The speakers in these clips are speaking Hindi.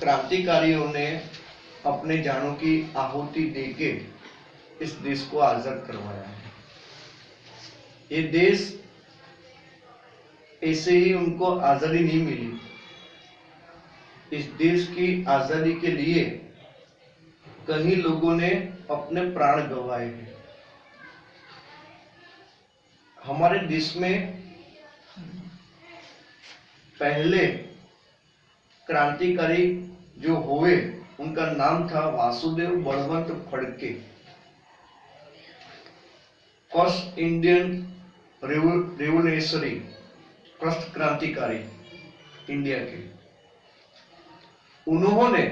क्रांतिकारियों ने अपने जानों की आहुति देके इस देश को आजाद करवाया है। ये देश ऐसे ही उनको आजादी नहीं मिली। इस देश की आजादी के लिए कई लोगों ने अपने प्राण गंवाए हैं। हमारे देश में पहले क्रांतिकारी जो हुए उनका नाम था Vasudev Balwant Phadke. First Indian revolutionary, first क्रांतिकारी इंडिया के। उन्होंने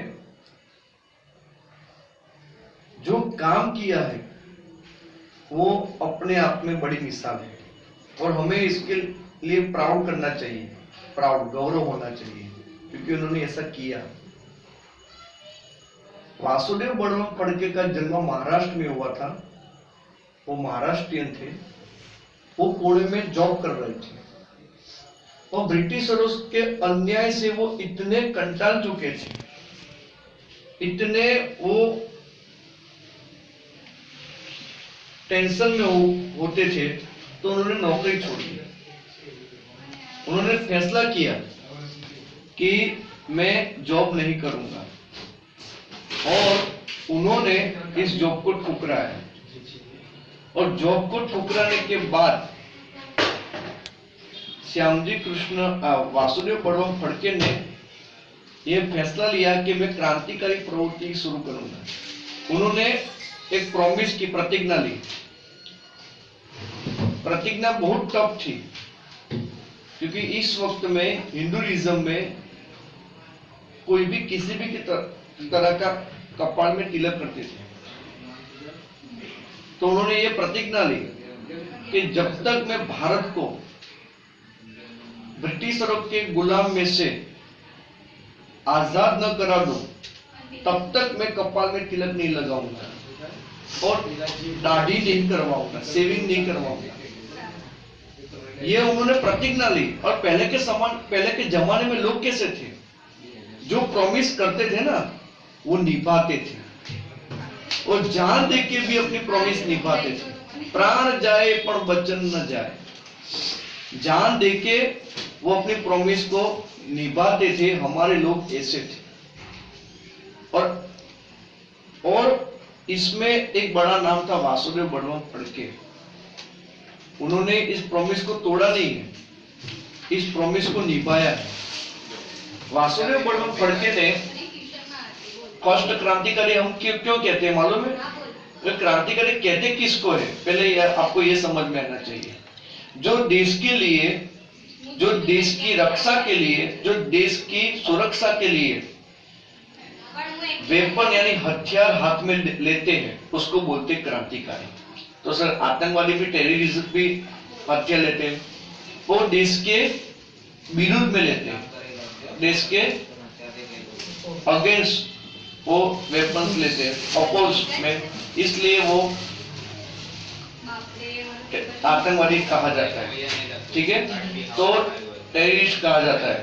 जो काम किया है वो अपने आप में बड़ी मिसाल है और हमें इसके लिए प्राउड करना चाहिए, प्राउड, गौरव होना चाहिए, क्योंकि उन्होंने ऐसा किया। वासुदेव बलवंत फड़के का जन्म महाराष्ट्र में हुआ था। वो महाराष्ट्रियन थे। वो पुणे में जॉब कर रहे थे और ब्रिटिशरों के अन्याय से वो इतने कंटाल चुके थे, इतने वो टेंशन में होते थे, तो उन्होंने नौकरी छोड़ी। उन्होंने फैसला किया कि मैं जॉब नहीं करूंगा और उन्होंने इस जॉब को ठुकराया। और जॉब को ठुकराने के बाद श्यामजी कृष्ण वासुदेव बलवंत फड़के ने यह फैसला लिया कि मैं क्रांतिकारी प्रवृत्ति शुरू करूंगा। उन्होंने एक प्रॉमिस की प्रतिज्ञा ली। प्रतिज्ञा बहुत टफ थी, क्योंकि इस वक्त में हिंदुइज्म में कोई भी किसी भी तरह का कपाल में तिलक करते थे। तो उन्होंने ये प्रतिज्ञा ली कि जब तक मैं भारत को ब्रिटिशरों के गुलाम में से आजाद न करा दूं, तब तक मैं कपाल में तिलक नहीं लगाऊंगा और दाढ़ी नहीं करवाऊंगा, सेविंग नहीं करवाऊंगा। ये उन्होंने प्रतिज्ञा ली। और पहले के जमाने में लोग कैसे थे, जो प्रॉमिस करते थे ना वो निभाते थे और जान दे के भी अपनी प्रॉमिस निभाते थे। प्राण जाए पर वचन न जाए, जान दे के वो अपनी प्रॉमिस को निभाते थे। हमारे लोग ऐसे थे। और इसमें एक बड़ा नाम था वासुदेव बलवंत फड़के। उन्होंने इस प्रॉमिस को तोड़ा नहीं है, इस प्रॉमिस को निभाया है। वासुदेव बलवंत फड़के ने फर्स्ट क्रांतिकारी हम क्यों कहते हैं मालूम है? वे क्रांतिकारी कहते किसको है, पहले आपको ये समझ में आना चाहिए। जो देश के लिए, जो देश की रक्षा के लिए, जो देश की सुरक्षा के लिए वेपन यानी हथियार हाथ में लेते हैं, उसको बोलते क्रांतिकारी। तो सर आतंकवादी भी, टेररिज्म भी हथियार लेते हैं, वो देश के विरुद्ध में लेते हैं, देश के अगेंस्ट वो वेपन्स लेते हैं, अपोज में, इसलिए वो आतंकवादी कहा जाता है। ठीक है, तो टेररिस्ट कहा जाता है।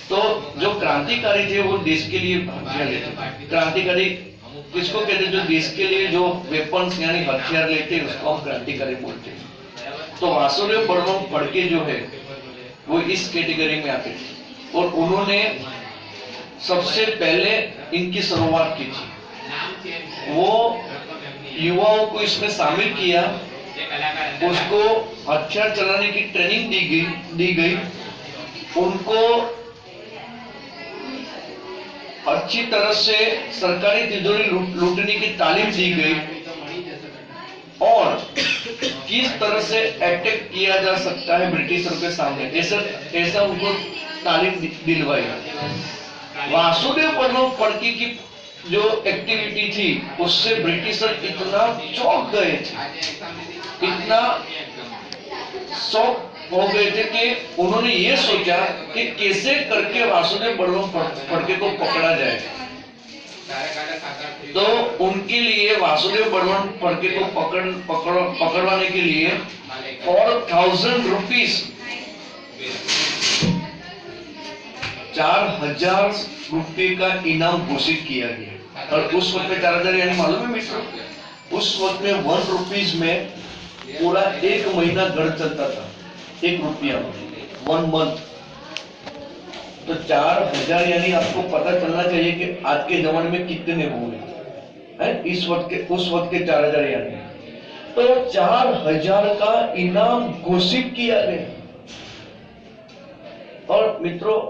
तो जो क्रांतिकारी थे वो देश के लिए हथियार लेते थे। क्रांतिकारी किसको कहते हैं? जो देश के लिए जो वेपन्स यानी हथियार लेते हैं, उसको हम क्रांतिकारी बोलते हैं। तो वासुदेव बलवंत फड़के जो है वो इस कैटेगरी में आते थे और उन्होंने सबसे पहले इनकी शुरुआत की थी। वो युवाओं को इसमें शामिल किया, उसको हथियार चलाने की ट्रेनिंग दी गई, उनको अच्छी तरह से सरकारी तिजोरी लूटने की तालीम दी गई और किस तरह से अटैक किया जा सकता है ब्रिटिशरों के सामने, ऐसा उनको तालीम दिलवाई। वासुदेव बलवंत फड़के की जो एक्टिविटी थी उससे ब्रिटिशर इतना चौंक गए थे, इतना शौक हो गए थे कि उन्होंने ये सोचा कि कैसे करके वासुदेव बलवंत फड़के को पकड़ा जाए। तो उनके लिए वासुदेव बलवंत फड़के को पकड़वाने के लिए 4000 रुपीस 4000 रुपये का इनाम घोषित किया गया। और उस वक्त में 4000 यानी मालूम है मित्रों, उस वक्त में 1 रुपीज में पूरा 1 महीना घर चलता था, 1 रुपया 1 मंथ। तो 4000 यानी आपको पता चलना चाहिए कि आज के जमाने में कितने होंगे, उस वक्त के 4000 यानी। तो 4000 का इनाम घोषित किया गया। और मित्रों,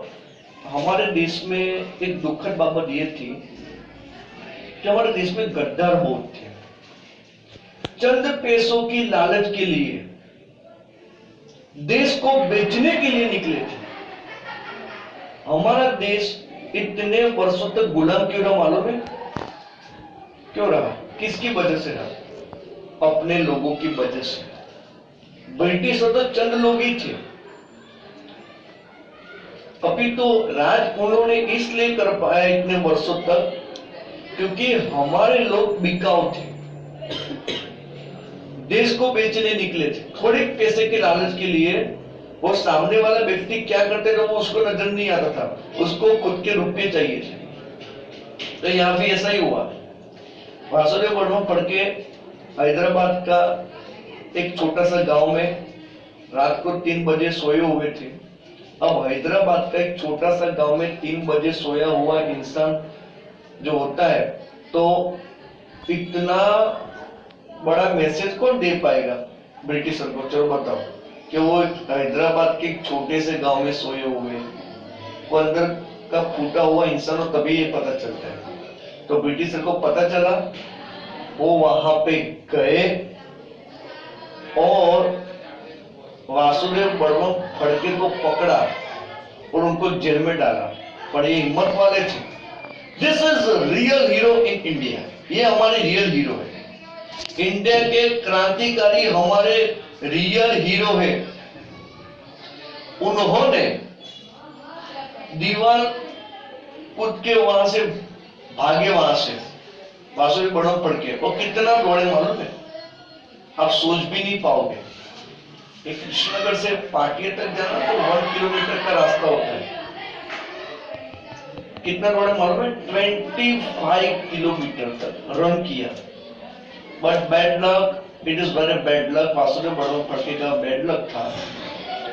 हमारे देश में एक दुखद बाबत यह थी कि हमारे देश में गद्दार बहुत थे। चंद पैसों की लालच के लिए देश को बेचने के लिए निकले थे। हमारा देश इतने वर्षों तक गुलाम क्यों रहा मालूम है? क्यों रहा? किसकी वजह से रहा? अपने लोगों की वजह से। ब्रिटिश तो चंद लोग ही थे, अभी तो राज उन्होंने इसलिए कर पाया इतने वर्षों तक क्योंकि हमारे लोग बिकाऊ थे, देश को बेचने निकले थे। थोड़े पैसे के लालच के लिए वो सामने वाला व्यक्ति क्या करते थे वो उसको नजर नहीं आता था, उसको खुद के रुपये चाहिए थे। तो यहाँ भी ऐसा ही हुआ। वासुदेव बर्मा पढ़ के हैदराबाद का एक छोटा सा गांव में रात को 3 बजे सोए हुए थे। अब हैदराबाद का एक छोटा सा गांव में 3 बजे सोया हुआ इंसान जो होता है, तो इतना बड़ा मैसेज कौन दे पाएगा ब्रिटिशर को? चलो बताओ कि वो हैदराबाद के छोटे से गांव में सोए हुए, वो अंदर का फूटा हुआ इंसान हो, तभी ये पता चलता है। तो ब्रिटिशर को पता चला, वो वहां पे गए और वासुदेव बर्मा फड़के को पकड़ा और उनको जेल में डाला। पर ये हिम्मत वाले थे। This is real hero in India. ये हमारे रियल हीरो है, इंडिया के क्रांतिकारी हमारे रियल हीरो है। उन्होंने दीवार कूद के वहां से भागे, वहां से वासुदेव बर्मा पढ़ के। वो कितना दौड़े मालूम है? आप सोच भी नहीं पाओगे। एक कृष्णनगर से पाटिया तक जाना तो 1 किलोमीटर का रास्ता होता है। कितना दौड़े मालूम है? 25 किलोमीटर तक रन किया। But bad luck, it is very bad luck. Vasudev Burma Phadke का बैड लक था,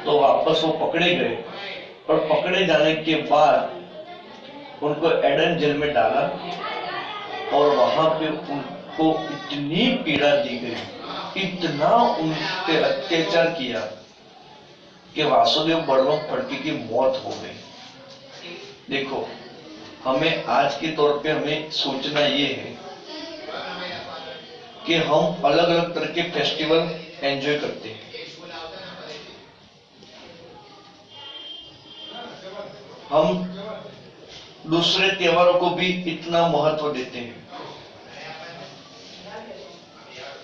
तो वापस वो पकड़े गए। और पकड़े जाने के बाद उनको एडन जेल में डाला और वहां पे उनको इतनी पीड़ा दी गई, इतना उन पे अत्याचार किया कि वासुदेव बर्मा फड़के की मौत हो गई। देखो, हमें आज के तौर पे हमें सोचना ये है कि हम अलग अलग तरह के फेस्टिवल एंजॉय करते हैं। हम दूसरे त्योहारों को भी इतना महत्व देते हैं,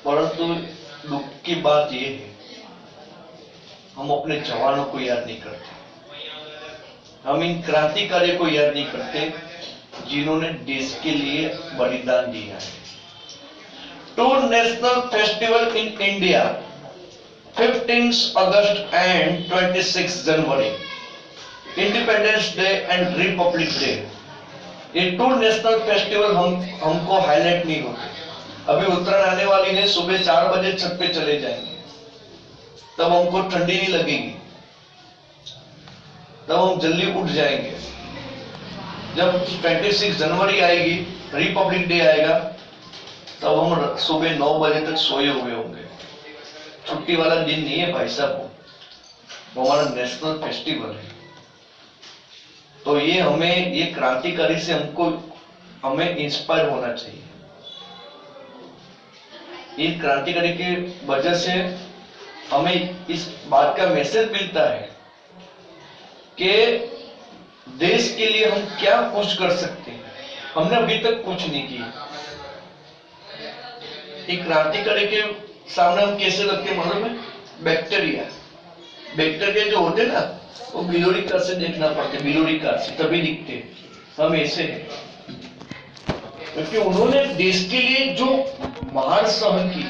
परंतु दुख की बात यह है हम अपने जवानों को याद नहीं करते। हम इन क्रांतिकारियों को याद नहीं करते जिन्होंने देश के लिए बलिदान दिया है। 2 national festival in India, 15 August and 26 January, independence day and Republic day. ये 2 नेशनल फेस्टिवल हमको हाईलाइट नहीं होते। अभी उत्तरायण आने वाली है, सुबह 4 बजे छत पे चले जाएंगे, तब हमको ठंडी नहीं लगेगी, तब हम जल्दी उठ जाएंगे। जब 26 जनवरी आएगी, रिपब्लिक डे आएगा, तब हम सुबह 9 बजे तक सोए हुए होंगे। छुट्टी वाला दिन नहीं है भाई साहब, वो हमारा नेशनल फेस्टिवल है। तो ये हमें, ये क्रांतिकारी से हमें इंस्पायर होना चाहिए। ये क्रांतिकारी की वजह से हमें इस बात का मैसेज मिलता है कि देश के लिए हम क्या कुछ कर सकते हैं। हमने अभी तक कुछ नहीं किया। एक क्रांतिकारी के सामने हम कैसे लगते मालूम है? बैक्टीरिया जो होते ना, वो बिलोरी कार से देखना पड़ते, बिलोरी कार से तभी दिखते। हम ऐसे हैं क्योंकि उन्होंने देश के लिए जो महान सहन की,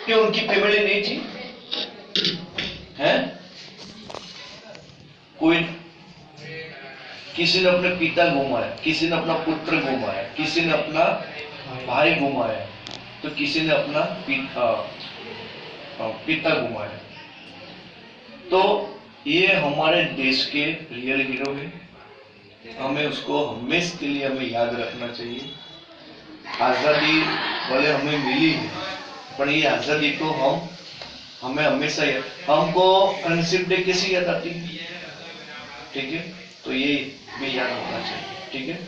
कि उनकी फैमिली नहीं थी, हैं? कोई किसी ने अपने पिता गुमाया, किसी ने अपना पुत्र गुमाया, किसी ने अपना भाई गुमाया, तो किसी ने अपना पिता गुमाया। तो ये हमारे देश के रियल हीरो है, हमें उसको हमेशा के लिए हमें याद रखना चाहिए। आजादी भले हमें मिली है, पर ये आजादी तो हमें हमेशा हमको फ्रेंडशिप डे कैसी याद आती है, ठीक है, तो ये भी याद होना चाहिए, ठीक है।